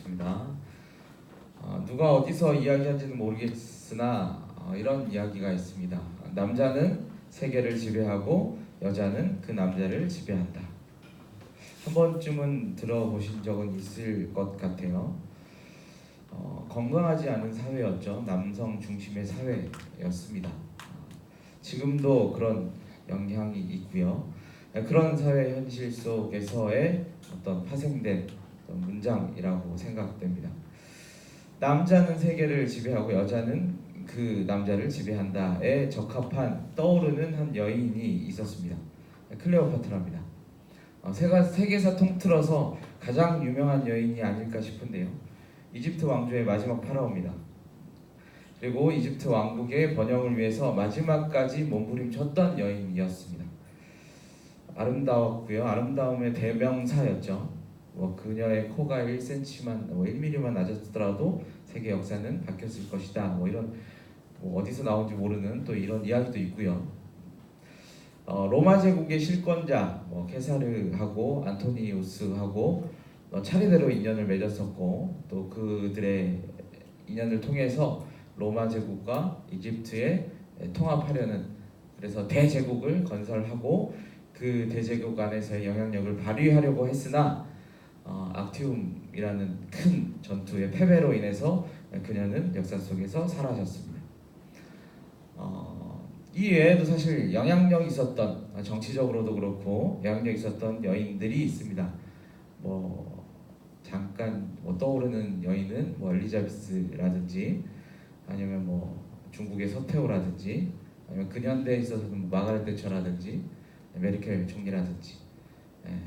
나누겠습니다. 누가 어디서 이야기한지는 모르겠으나 이런 이야기가 있습니다. 남자는 세계를 지배하고 여자는 그 남자를 지배한다. 한 번쯤은 들어보신 적은 있을 것 같아요. 건강하지 않은 사회였죠. 남성 중심의 사회였습니다. 지금도 그런 영향이 있고요. 그런 사회 현실 속에서의 어떤 파생된 어떤 문장이라고 생각됩니다. 남자는 세계를 지배하고 여자는 그 남자를 지배한다에 적합한 떠오르는 한 여인이 있었습니다. 클레오파트라입니다. 세계사 통틀어서 가장 유명한 여인이 아닐까 싶은데요. 이집트 왕조의 마지막 파라오입니다. 그리고 이집트 왕국의 번영을 위해서 마지막까지 몸부림쳤던 여인이었습니다. 아름다웠고요. 아름다움의 대명사였죠. 그녀의 코가 1cm만, 1mm만 낮았더라도 세계 역사는 바뀌었을 것이다. 이런 어디서 나온지 모르는 또 이런 이야기도 있고요. 로마 제국의 실권자 케사르하고 안토니우스하고 차례대로 인연을 맺었었고 또 그들의 인연을 통해서 로마 제국과 이집트에 통합하려는, 그래서 대제국을 건설하고 그 대제국 안에서의 영향력을 발휘하려고 했으나 악티움이라는 큰 전투의 패배로 인해서 그녀는 역사 속에서 사라졌습니다. 이 외에도 사실 영향력이 있었던, 정치적으로도 그렇고 영향력이 있었던 여인들이 있습니다. 잠깐 떠오르는 여인은 엘리자베스라든지 아니면 중국의 서태후라든지 아니면 근현대에 있어서는 마가렛 대처라든지 메르켈 총리라든지,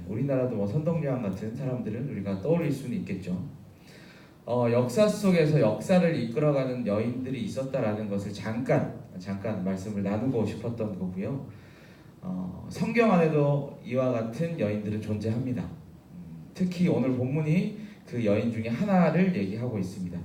우리나라도 선덕여왕 같은 사람들은 우리가 떠올릴 수는 있겠죠. 역사 속에서 역사를 이끌어가는 여인들이 있었다라는 것을 잠깐 말씀을 나누고 싶었던 거고요. 성경 안에도 이와 같은 여인들은 존재합니다. 특히 오늘 본문이 그 여인 중에 하나를 얘기하고 있습니다.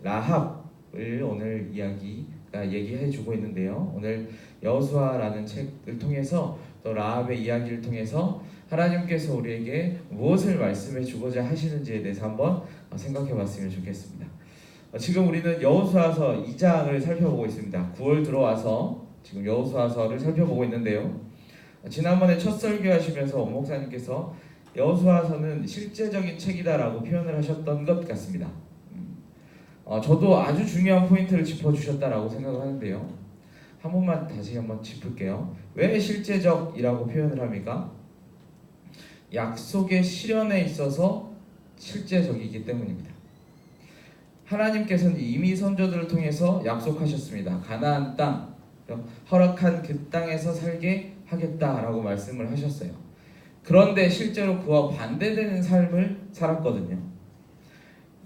라합을 오늘 얘기해주고 있는데요. 오늘 여호수아라는 책을 통해서 또 라합의 이야기를 통해서 하나님께서 우리에게 무엇을 말씀해 주고자 하시는지에 대해서 한번 생각해 봤으면 좋겠습니다. 지금 우리는 여호수아서 2장을 살펴보고 있습니다. 9월 들어와서 지금 여호수아서를 살펴보고 있는데요. 지난번에 첫 설교하시면서 목사님께서 여호수아서는 실제적인 책이다라고 표현을 하셨던 것 같습니다. 저도 아주 중요한 포인트를 짚어주셨다라고 생각을 하는데요. 한 번만 다시 한번 짚을게요. 왜 실제적이라고 표현을 합니까? 약속의 실현에 있어서 실제적이기 때문입니다. 하나님께서는 이미 선조들을 통해서 약속하셨습니다. 가나안 땅, 허락한 그 땅에서 살게 하겠다라고 말씀을 하셨어요. 그런데 실제로 그와 반대되는 삶을 살았거든요.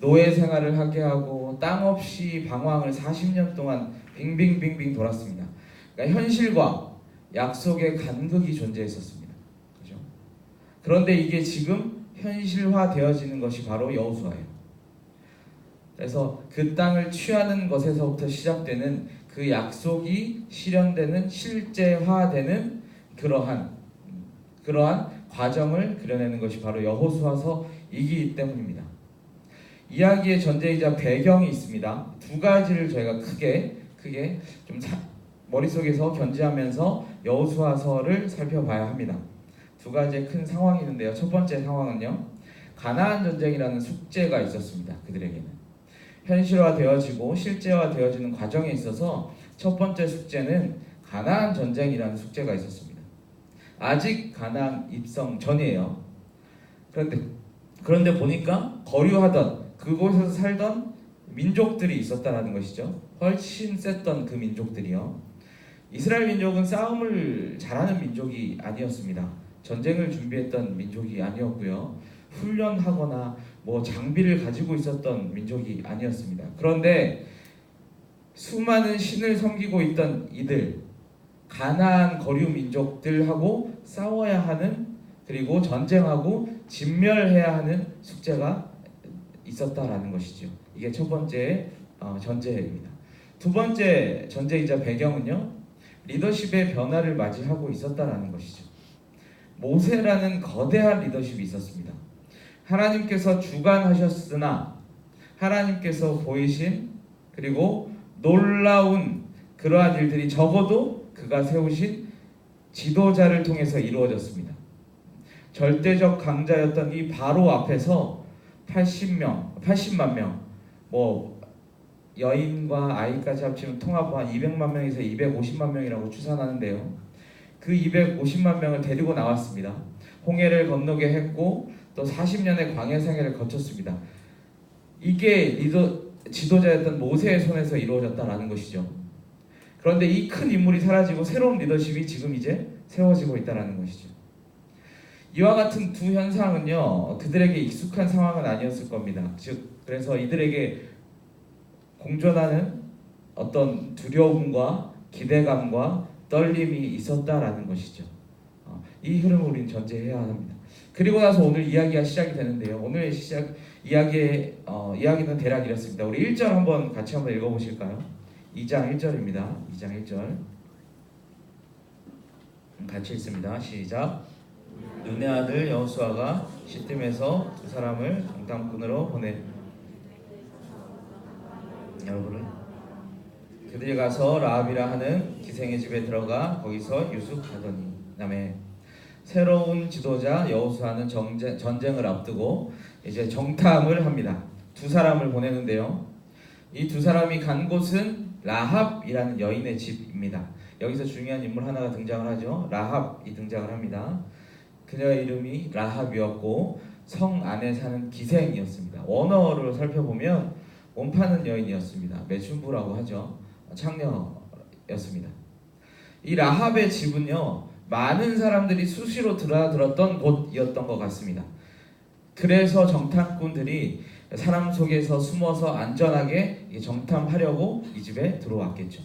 노예 생활을 하게 하고 땅 없이 방황을 40년 동안 빙빙빙빙 돌았습니다. 그러니까 현실과 약속의 간극이 존재했었습니다. 그렇죠? 그런데 이게 지금 현실화되어지는 것이 바로 여호수아예요. 그래서 그 땅을 취하는 것에서부터 시작되는 그 약속이 실현되는, 실제화되는 그러한 과정을 그려내는 것이 바로 여호수아서이기 때문입니다. 이야기의 전제이자 배경이 있습니다. 두 가지를 저희가 크게 좀 머릿속에서 견지하면서 여호수아서를 살펴봐야 합니다. 두 가지의 큰 상황이 있는데요. 첫 번째 상황은요, 가나안 전쟁이라는 숙제가 있었습니다. 그들에게는 현실화되어지고 실제화되어지는 과정에 있어서 첫 번째 숙제는 가나안 전쟁이라는 숙제가 있었습니다. 아직 가나안 입성 전이에요. 그런데 보니까 거류하던 그곳에서 살던 민족들이 있었다는 것이죠. 훨씬 셌던 그 민족들이요. 이스라엘 민족은 싸움을 잘하는 민족이 아니었습니다. 전쟁을 준비했던 민족이 아니었고요. 훈련하거나 장비를 가지고 있었던 민족이 아니었습니다. 그런데 수많은 신을 섬기고 있던 이들, 가나안 거류 민족들하고 싸워야 하는, 그리고 전쟁하고 진멸해야 하는 숙제가 있었다라는 것이죠. 이게 첫 번째 전제입니다. 두 번째 전제이자 배경은요, 리더십의 변화를 맞이하고 있었다라는 것이죠. 모세라는 거대한 리더십이 있었습니다. 하나님께서 주관하셨으나 하나님께서 보이신 그리고 놀라운 그러한 일들이 적어도 그가 세우신 지도자를 통해서 이루어졌습니다. 절대적 강자였던 이 바로 앞에서 80만 명, 뭐 여인과 아이까지 합치면 통합 한 200만 명에서 250만 명이라고 추산하는데요. 그 250만 명을 데리고 나왔습니다. 홍해를 건너게 했고 또 40년의 광야 생애를 거쳤습니다. 이게 지도자였던 모세의 손에서 이루어졌다라는 것이죠. 그런데 이 큰 인물이 사라지고 새로운 리더십이 지금 이제 세워지고 있다는 것이죠. 이와 같은 두 현상은요, 그들에게 익숙한 상황은 아니었을 겁니다. 즉, 그래서 이들에게 공존하는 어떤 두려움과 기대감과 떨림이 있었다라는 것이죠. 이 흐름을 우리는 전제해야 합니다. 그리고 나서 오늘 이야기가 시작이 되는데요. 오늘 이야기는 대략 이렇습니다. 우리 1절 한번 같이 한번 읽어보실까요? 2장 1절입니다. 2장 1절 같이 읽습니다. 시작. 눈의 아들 여호수아가 시팀에서 두 사람을 정탐꾼으로 보내 그들이 가서 라합이라 하는 기생의 집에 들어가 거기서 유숙하더니 남에 새로운 지도자 여호수아는 전쟁을 앞두고 이제 정탐을 합니다. 두 사람을 보내는데요. 이 두 사람이 간 곳은 라합이라는 여인의 집입니다. 여기서 중요한 인물 하나가 등장을 하죠. 라합이 등장을 합니다. 그녀의 이름이 라합이었고 성 안에 사는 기생이었습니다. 원어를 살펴보면 몸 파는 여인이었습니다. 매춘부라고 하죠. 창녀였습니다. 이 라합의 집은요, 많은 사람들이 수시로 드나들었던 곳이었던 것 같습니다. 그래서 정탐꾼들이 사람 속에서 숨어서 안전하게 정탐하려고 이 집에 들어왔겠죠.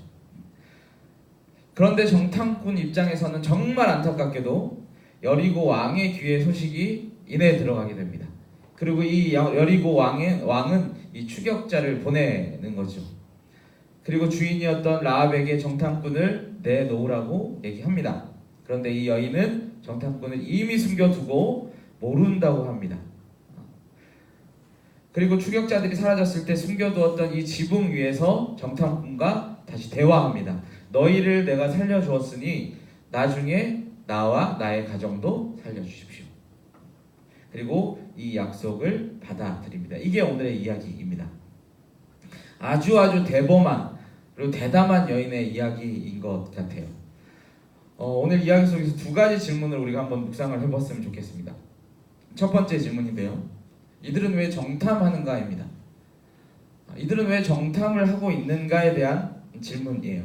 그런데 정탐꾼 입장에서는 정말 안타깝게도 여리고 왕의 귀에 소식이 이내 들어가게 됩니다. 그리고 이 여리고 왕은 이 추격자를 보내는 거죠. 그리고 주인이었던 라합에게 정탐꾼을 내놓으라고 얘기합니다. 그런데 이 여인은 정탐꾼을 이미 숨겨두고 모른다고 합니다. 그리고 추격자들이 사라졌을 때 숨겨두었던 이 지붕 위에서 정탐꾼과 다시 대화합니다. 너희를 내가 살려주었으니 나중에 나와 나의 가정도 살려주십시오. 그리고 이 약속을 받아들입니다. 이게 오늘의 이야기입니다. 아주 대범한 그리고 대담한 여인의 이야기인 것 같아요. 오늘 이야기 속에서 두 가지 질문을 우리가 한번 묵상을 해봤으면 좋겠습니다. 첫 번째 질문인데요. 이들은 왜 정탐하는가입니다. 이들은 왜 정탐을 하고 있는가에 대한 질문이에요.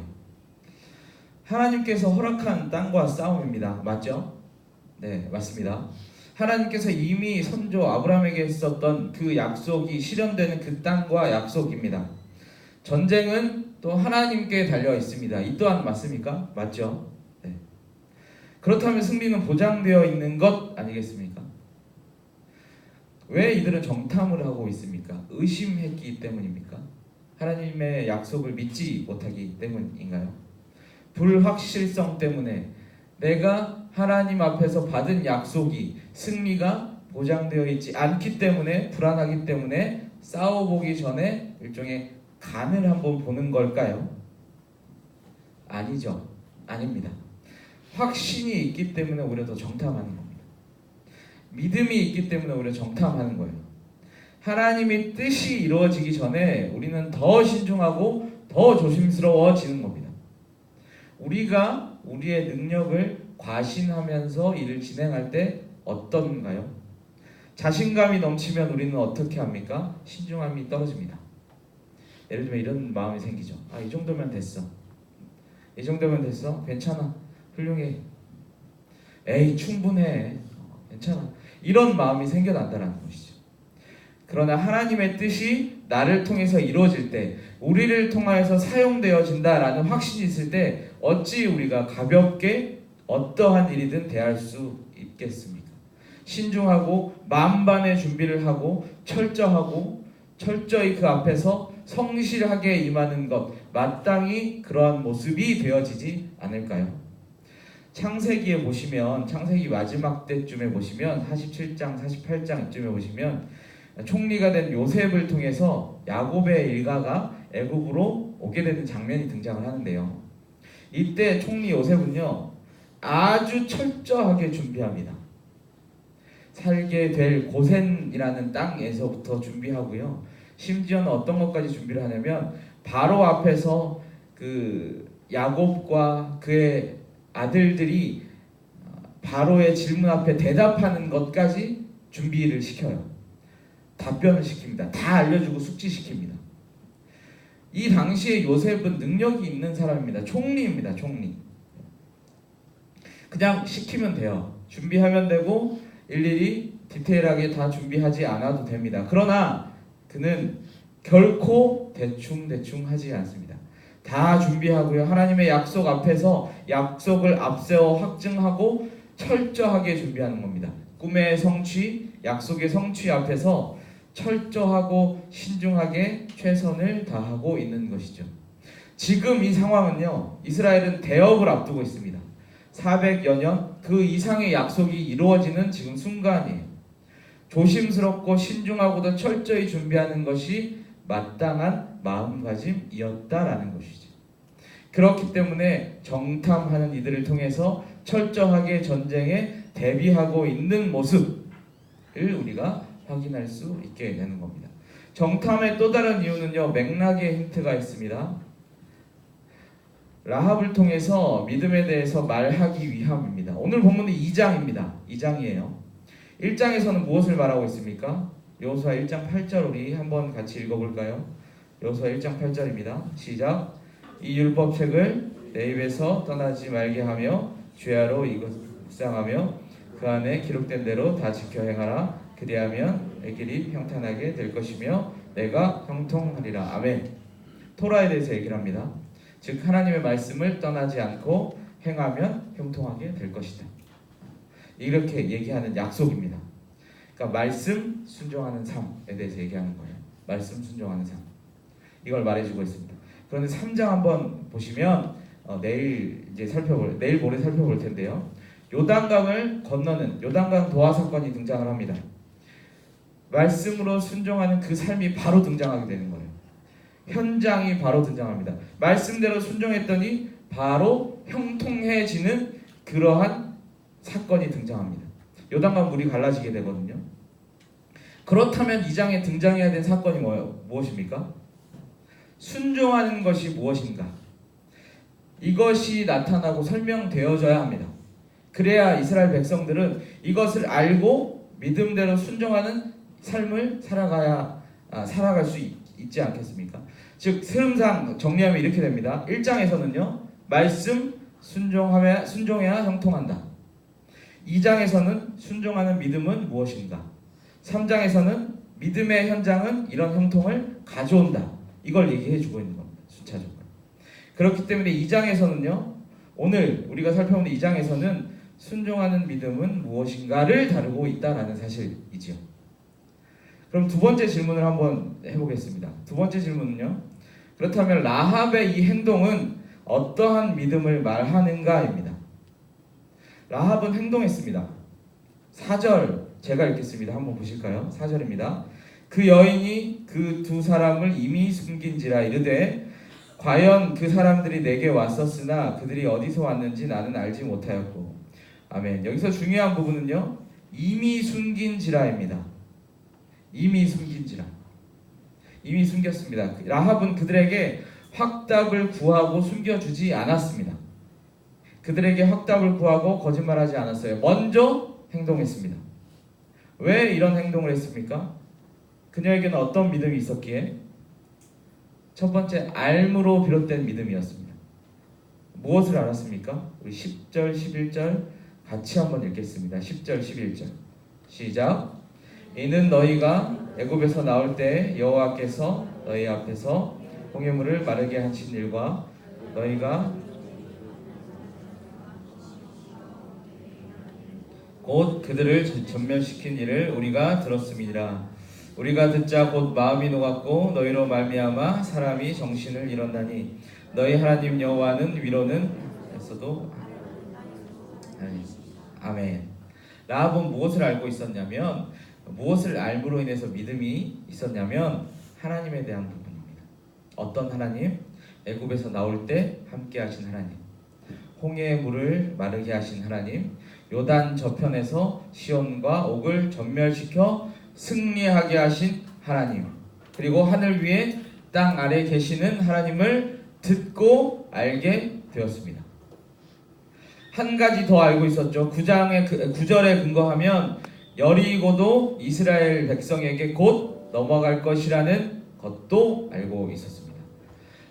하나님께서 허락한 땅과 싸움입니다. 맞죠? 네, 맞습니다. 하나님께서 이미 선조 아브라함에게 했었던 그 약속이 실현되는 그 땅과 약속입니다. 전쟁은 또 하나님께 달려 있습니다. 이 또한 맞습니까? 맞죠? 네. 그렇다면 승리는 보장되어 있는 것 아니겠습니까? 왜 이들은 정탐을 하고 있습니까? 의심했기 때문입니까? 하나님의 약속을 믿지 못하기 때문인가요? 불확실성 때문에 내가 하나님 앞에서 받은 약속이 승리가 보장되어 있지 않기 때문에 불안하기 때문에 싸워보기 전에 일종의 간을 한번 보는 걸까요? 아니죠. 아닙니다. 확신이 있기 때문에 오히려 더 정탐하는 겁니다. 믿음이 있기 때문에 오히려 정탐하는 거예요. 하나님의 뜻이 이루어지기 전에 우리는 더 신중하고 더 조심스러워지는 겁니다. 우리가 우리의 능력을 과신하면서 일을 진행할 때 어떤가요? 자신감이 넘치면 우리는 어떻게 합니까? 신중함이 떨어집니다. 예를 들면 이런 마음이 생기죠. 이 정도면 됐어. 이 정도면 됐어. 괜찮아. 훌륭해. 에이, 충분해. 괜찮아. 이런 마음이 생겨난다는 것이죠. 그러나 하나님의 뜻이 나를 통해서 이루어질 때, 우리를 통하여서 사용되어진다라는 확신이 있을 때 어찌 우리가 가볍게 어떠한 일이든 대할 수 있겠습니까? 신중하고 만반의 준비를 하고 철저히 그 앞에서 성실하게 임하는 것, 마땅히 그러한 모습이 되어지지 않을까요? 창세기에 보시면, 창세기 마지막 때쯤에 보시면 47장, 48장 이쯤에 보시면 총리가 된 요셉을 통해서 야곱의 일가가 애굽으로 오게 되는 장면이 등장을 하는데요. 이때 총리 요셉은요, 아주 철저하게 준비합니다. 살게 될 고센이라는 땅에서부터 준비하고요. 심지어는 어떤 것까지 준비를 하냐면 바로 앞에서 그 야곱과 그의 아들들이 바로의 질문 앞에 대답하는 것까지 준비를 시켜요. 답변을 시킵니다. 다 알려주고 숙지시킵니다. 이 당시에 요셉은 능력이 있는 사람입니다. 총리입니다. 총리. 그냥 시키면 돼요. 준비하면 되고 일일이 디테일하게 다 준비하지 않아도 됩니다. 그러나 그는 결코 대충 하지 않습니다. 다 준비하고요. 하나님의 약속 앞에서 약속을 앞세워 확증하고 철저하게 준비하는 겁니다. 꿈의 성취, 약속의 성취 앞에서 철저하고 신중하게 최선을 다하고 있는 것이죠. 지금 이 상황은요, 이스라엘은 대업을 앞두고 있습니다. 400여 년 그 이상의 약속이 이루어지는 지금 순간이에요. 조심스럽고 신중하고도 철저히 준비하는 것이 마땅한 마음가짐이었다라는 것이죠. 그렇기 때문에 정탐하는 이들을 통해서 철저하게 전쟁에 대비하고 있는 모습을 우리가 확인할 수 있게 되는 겁니다. 정탐의 또 다른 이유는요, 맥락의 힌트가 있습니다. 라합을 통해서 믿음에 대해서 말하기 위함입니다. 오늘 본문은 2장입니다. 2장이에요. 1장에서는 무엇을 말하고 있습니까? 여호수아 1장 8절 우리 한번 같이 읽어볼까요? 여호수아 1장 8절입니다. 시작. 이 율법책을 내 입에서 떠나지 말게 하며 죄하로 이것을 묵상하며 그 안에 기록된 대로 다 지켜 행하라. 그리하면 내 길이 평탄하게 될 것이며 내가 형통하리라. 아멘. 토라에 대해서 얘기를 합니다. 즉 하나님의 말씀을 떠나지 않고 행하면 형통하게 될 것이다. 이렇게 얘기하는 약속입니다. 그러니까 말씀 순종하는 삶에 대해서 얘기하는 거예요. 말씀 순종하는 삶. 이걸 말해주고 있습니다. 그런데 3장 한번 보시면 내일 모레 살펴볼 텐데요. 요단강을 건너는 요단강 도하 사건이 등장을 합니다. 말씀으로 순종하는 그 삶이 바로 등장하게 되는 거예요. 현장이 바로 등장합니다. 말씀대로 순종했더니 바로 형통해지는 그러한 사건이 등장합니다. 요단강 물이 갈라지게 되거든요. 그렇다면 이 장에 등장해야 될 사건이 무엇입니까? 순종하는 것이 무엇인가? 이것이 나타나고 설명되어져야 합니다. 그래야 이스라엘 백성들은 이것을 알고 믿음대로 순종하는 삶을 살아갈 수 있지 않겠습니까? 즉 흐름상 정리하면 이렇게 됩니다. 1장에서는요, 말씀 순종해야 형통한다. 2장에서는 순종하는 믿음은 무엇인가? 3장에서는 믿음의 현장은 이런 형통을 가져온다. 이걸 얘기해 주고 있는 겁니다. 순차적으로. 그렇기 때문에 2장에서는요, 오늘 우리가 살펴보는 2장에서는 순종하는 믿음은 무엇인가를 다루고 있다라는 사실이지요. 그럼 두 번째 질문을 한번 해보겠습니다. 두 번째 질문은요, 그렇다면 라합의 이 행동은 어떠한 믿음을 말하는가입니다. 라합은 행동했습니다. 4절 제가 읽겠습니다. 한번 보실까요? 4절입니다. 그 여인이 그 두 사람을 이미 숨긴지라 이르되 과연 그 사람들이 내게 왔었으나 그들이 어디서 왔는지 나는 알지 못하였고. 아멘. 여기서 중요한 부분은요, 이미 숨긴지라입니다. 이미 숨긴지라. 이미 숨겼습니다. 라합은 그들에게 확답을 구하고 숨겨주지 않았습니다. 그들에게 확답을 구하고 거짓말하지 않았어요. 먼저 행동했습니다. 왜 이런 행동을 했습니까? 그녀에게는 어떤 믿음이 있었기에? 첫 번째, 알므로 비롯된 믿음이었습니다. 무엇을 알았습니까? 우리 10절, 11절 같이 한번 읽겠습니다. 10절, 11절 시작. 이는 너희가 애굽에서 나올 때 여호와께서 너희 앞에서 홍해물을 마르게 하신 일과 너희가 곧 그들을 전멸시킨 일을 우리가 들었음이니라. 우리가 듣자 곧 마음이 녹았고 너희로 말미암아 사람이 정신을 잃었나니 너희 하나님 여호와는 위로는 했어도 아멘. 라합은 무엇을 알고 있었냐면 무엇을 알므로 인해서 믿음이 있었냐면 하나님에 대한 부분입니다. 어떤 하나님? 애굽에서 나올 때 함께 하신 하나님, 홍해의 물을 마르게 하신 하나님, 요단 저편에서 시온과 옥을 전멸시켜 승리하게 하신 하나님, 그리고 하늘 위에 땅 아래 계시는 하나님을 듣고 알게 되었습니다. 한 가지 더 알고 있었죠. 9절에 근거하면 여리고도 이스라엘 백성에게 곧 넘어갈 것이라는 것도 알고 있었습니다.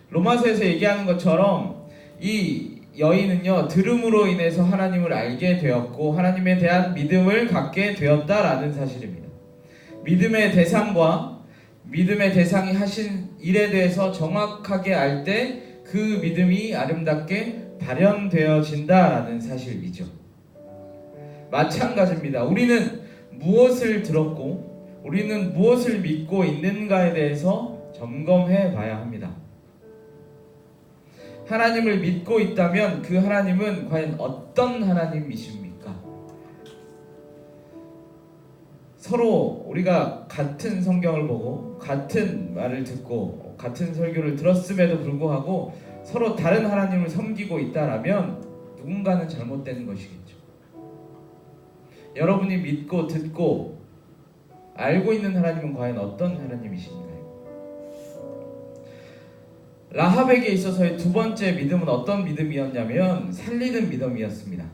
로마서에서 얘기하는 것처럼 이 여인은요, 들음으로 인해서 하나님을 알게 되었고 하나님에 대한 믿음을 갖게 되었다라는 사실입니다. 믿음의 대상과 믿음의 대상이 하신 일에 대해서 정확하게 알 때 그 믿음이 아름답게 발현되어진다라는 사실이죠. 마찬가지입니다. 우리는 무엇을 들었고 우리는 무엇을 믿고 있는가에 대해서 점검해 봐야 합니다. 하나님을 믿고 있다면 그 하나님은 과연 어떤 하나님이십니까? 서로 우리가 같은 성경을 보고 같은 말을 듣고 같은 설교를 들었음에도 불구하고 서로 다른 하나님을 섬기고 있다라면 누군가는 잘못된 것이겠죠. 여러분이 믿고 듣고 알고 있는 하나님은 과연 어떤 하나님이신가요? 라합에게 있어서의 두 번째 믿음은 어떤 믿음이었냐면 살리는 믿음이었습니다.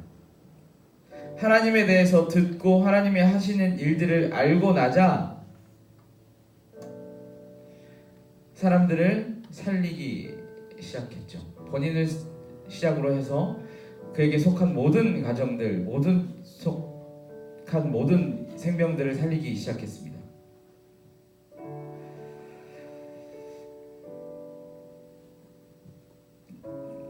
하나님에 대해서 듣고 하나님이 하시는 일들을 알고 나자 사람들을 살리기 시작했죠. 본인을 시작으로 해서 그에게 속한 모든 가정들, 속한 모든 생명들을 살리기 시작했습니다.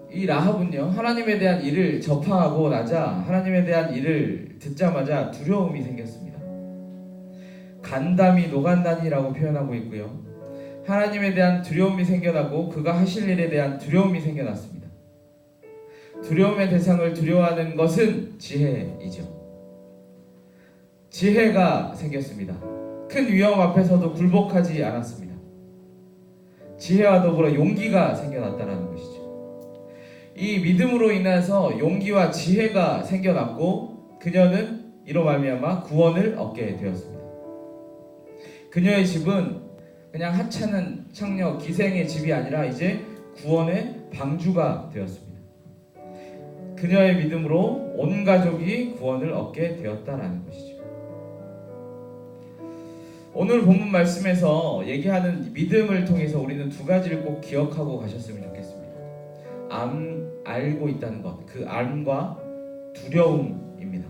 이 라합은요, 하나님에 대한 일을 접하고 나자 하나님에 대한 일을 듣자마자 두려움이 생겼습니다. 간담이 노간다니라고 표현하고 있고요. 하나님에 대한 두려움이 생겨나고 그가 하실 일에 대한 두려움이 생겨났습니다. 두려움의 대상을 두려워하는 것은 지혜이죠. 지혜가 생겼습니다. 큰 위험 앞에서도 굴복하지 않았습니다. 지혜와 더불어 용기가 생겨났다는 것이죠. 이 믿음으로 인해서 용기와 지혜가 생겨났고 그녀는 이로 말미암아 구원을 얻게 되었습니다. 그녀의 집은 그냥 하찮은 창녀 기생의 집이 아니라 이제 구원의 방주가 되었습니다. 그녀의 믿음으로 온 가족이 구원을 얻게 되었다라는 것이죠. 오늘 본문 말씀에서 얘기하는 믿음을 통해서 우리는 두 가지를 꼭 기억하고 가셨으면 좋겠습니다. 알고 있다는 것, 그 암과 두려움입니다.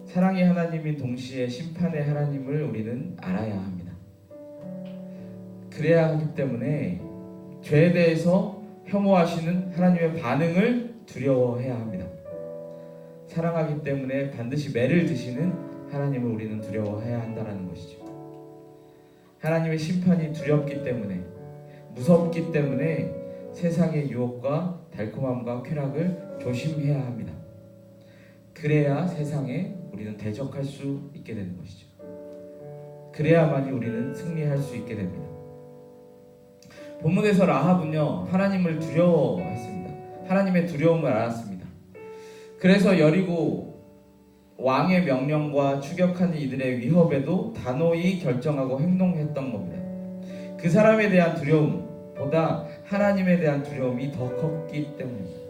사랑의 하나님인 동시에 심판의 하나님을 우리는 알아야 합니다. 그래야 하기 때문에 죄에 대해서 혐오하시는 하나님의 반응을 두려워해야 합니다. 사랑하기 때문에 반드시 매를 드시는 하나님을 우리는 두려워해야 한다는 것이죠. 하나님의 심판이 두렵기 때문에, 무섭기 때문에 세상의 유혹과 달콤함과 쾌락을 조심해야 합니다. 그래야 세상에 우리는 대적할 수 있게 되는 것이죠. 그래야만이 우리는 승리할 수 있게 됩니다. 본문에서 라합은요, 하나님을 두려워했습니다. 하나님의 두려움을 알았습니다. 그래서 여리고 왕의 명령과 추격하는 이들의 위협에도 단호히 결정하고 행동했던 겁니다. 그 사람에 대한 두려움보다 하나님에 대한 두려움이 더 컸기 때문입니다.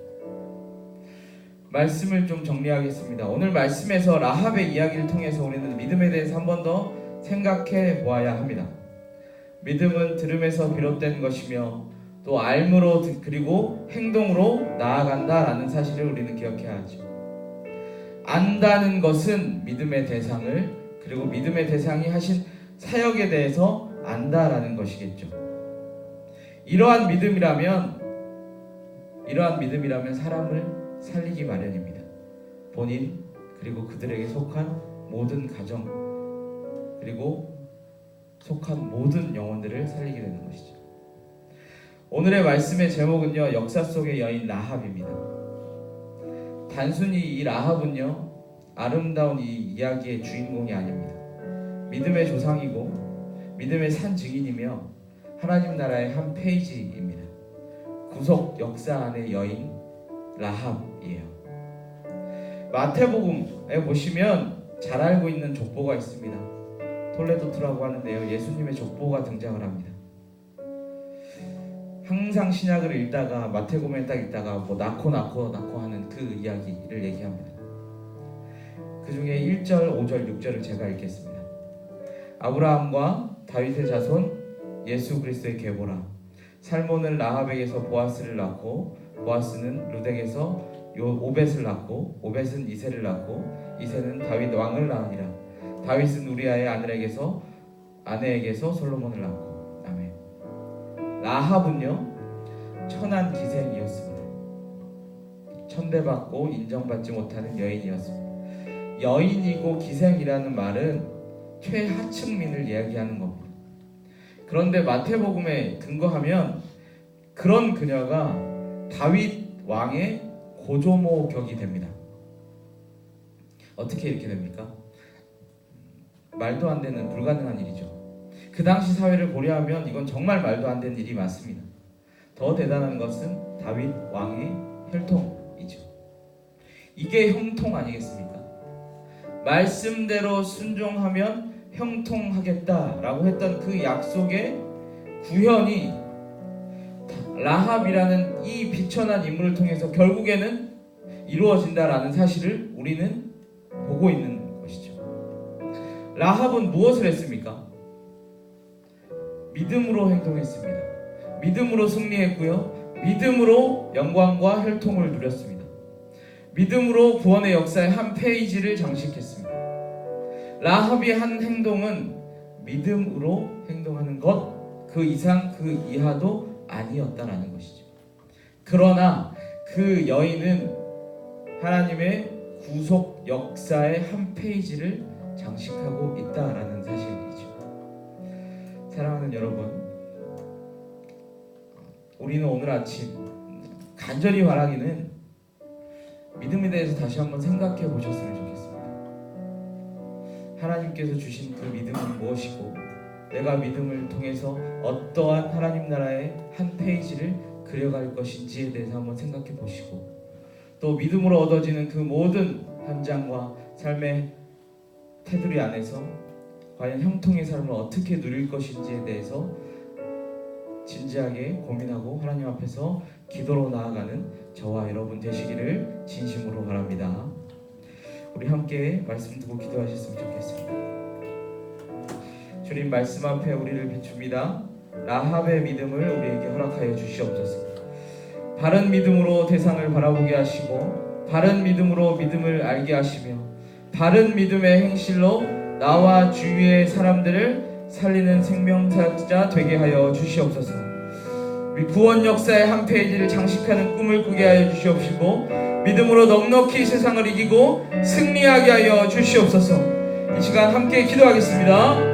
말씀을 좀 정리하겠습니다. 오늘 말씀에서 라합의 이야기를 통해서 우리는 믿음에 대해서 한 번 더 생각해 보아야 합니다. 믿음은 들음에서 비롯된 것이며 또 알므로 그리고 행동으로 나아간다라는 사실을 우리는 기억해야 하죠. 안다는 것은 믿음의 대상을 그리고 믿음의 대상이 하신 사역에 대해서 안다라는 것이겠죠. 이러한 믿음이라면 사람을 살리기 마련입니다. 본인 그리고 그들에게 속한 모든 가정 그리고 속한 모든 영혼들을 살리게 되는 것이죠. 오늘의 말씀의 제목은요, 역사 속의 여인 라합입니다. 단순히 이 라합은요, 아름다운 이 이야기의 주인공이 아닙니다. 믿음의 조상이고 믿음의 산 증인이며 하나님 나라의 한 페이지입니다. 구속 역사 안의 여인 라합이에요. 마태복음에 보시면 잘 알고 있는 족보가 있습니다. 톨레도트라고 하는데요, 예수님의 족보가 등장을 합니다. 항상 신약을 읽다가 마태복음에 딱 읽다가 뭐 낳고 하는 그 이야기를 얘기합니다. 그 중에 1절, 5절, 6절을 제가 읽겠습니다. 아브라함과 다윗의 자손 예수 그리스도의 계보라. 살몬은 라합에게서 보아스를 낳고 보아스는 르덱에서 오벳을 낳고 오벳은 이새를 낳고 이새는 다윗 왕을 낳으니라. 다윗은 우리아의 아내에게서 솔로몬을 낳고. 아멘. 라합은요 천한 기생이었습니다. 천대받고 인정받지 못하는 여인이었습니다. 여인이고 기생이라는 말은 최하층민을 이야기하는 겁니다. 그런데 마태복음에 근거하면 그런 그녀가 다윗 왕의 고조모 격이 됩니다. 어떻게 이렇게 됩니까? 말도 안 되는 불가능한 일이죠. 그 당시 사회를 고려하면 이건 정말 말도 안 되는 일이 맞습니다. 더 대단한 것은 다윗 왕의 혈통이죠. 이게 형통 아니겠습니까? 말씀대로 순종하면 형통하겠다라고 했던 그 약속의 구현이 라합이라는 이 비천한 인물을 통해서 결국에는 이루어진다라는 사실을 우리는 보고 있는 것이죠. 라합은 무엇을 했습니까? 믿음으로 행동했습니다. 믿음으로 승리했고요. 믿음으로 영광과 혈통을 누렸습니다. 믿음으로 구원의 역사의 한 페이지를 장식했습니다. 라합이 한 행동은 믿음으로 행동하는 것, 그 이상 그 이하도 아니었다라는 것이죠. 그러나 그 여인은 하나님의 구속 역사의 한 페이지를 장식하고 있다라는 사실이죠. 사랑하는 여러분, 우리는 오늘 아침 간절히 바라기는 믿음에 대해서 다시 한번 생각해 보셨으면 좋겠습니다. 하나님께서 주신 그 믿음은 무엇이고 내가 믿음을 통해서 어떠한 하나님 나라의 한 페이지를 그려갈 것인지에 대해서 한번 생각해 보시고, 또 믿음으로 얻어지는 그 모든 현장과 삶의 테두리 안에서 과연 형통의 삶을 어떻게 누릴 것인지에 대해서 진지하게 고민하고 하나님 앞에서 기도로 나아가는 저와 여러분 되시기를 진심으로 바랍니다. 우리 함께 말씀 듣고 기도하셨으면 좋겠습니다. 주님, 말씀 앞에 우리를 비춥니다. 라합의 믿음을 우리에게 허락하여 주시옵소서. 바른 믿음으로 대상을 바라보게 하시고 바른 믿음으로 믿음을 알게 하시며 바른 믿음의 행실로 나와 주위의 사람들을 살리는 생명사자 되게 하여 주시옵소서. 우리 구원 역사의 한 페이지를 장식하는 꿈을 꾸게 하여 주시옵시고 믿음으로 넉넉히 세상을 이기고 승리하게 하여 주시옵소서. 이 시간 함께 기도하겠습니다.